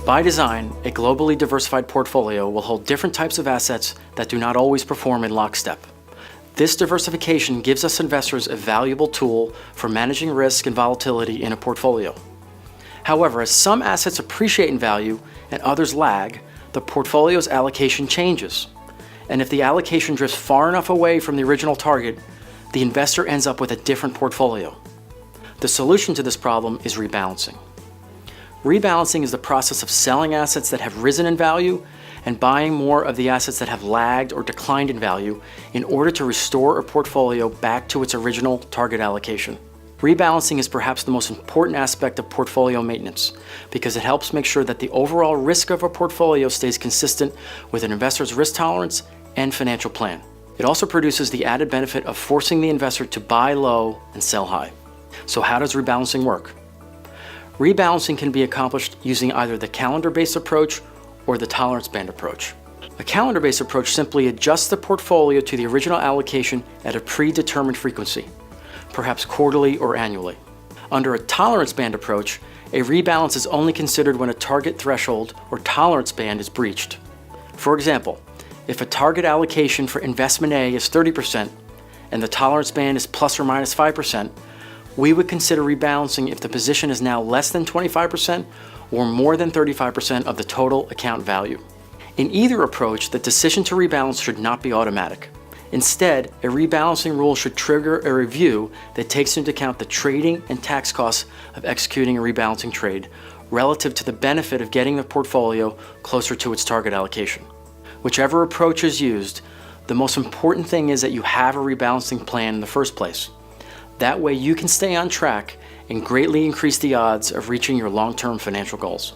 By design, a globally diversified portfolio will hold different types of assets that do not always perform in lockstep. This diversification gives us investors a valuable tool for managing risk and volatility in a portfolio. However, as some assets appreciate in value and others lag, the portfolio's allocation changes. And if the allocation drifts far enough away from the original target, the investor ends up with a different portfolio. The solution to this problem is rebalancing. Rebalancing is the process of selling assets that have risen in value and buying more of the assets that have lagged or declined in value in order to restore a portfolio back to its original target allocation. Rebalancing is perhaps the most important aspect of portfolio maintenance because it helps make sure that the overall risk of a portfolio stays consistent with an investor's risk tolerance and financial plan. It also produces the added benefit of forcing the investor to buy low and sell high. So how does rebalancing work? Rebalancing can be accomplished using either the calendar-based approach or the tolerance band approach. A calendar-based approach simply adjusts the portfolio to the original allocation at a predetermined frequency, perhaps quarterly or annually. Under a tolerance band approach, a rebalance is only considered when a target threshold or tolerance band is breached. For example, if a target allocation for investment A is 30% and the tolerance band is plus or minus 5%, we would consider rebalancing if the position is now less than 25% or more than 35% of the total account value. In either approach, the decision to rebalance should not be automatic. Instead, a rebalancing rule should trigger a review that takes into account the trading and tax costs of executing a rebalancing trade relative to the benefit of getting the portfolio closer to its target allocation. Whichever approach is used, the most important thing is that you have a rebalancing plan in the first place. That way you can stay on track and greatly increase the odds of reaching your long-term financial goals.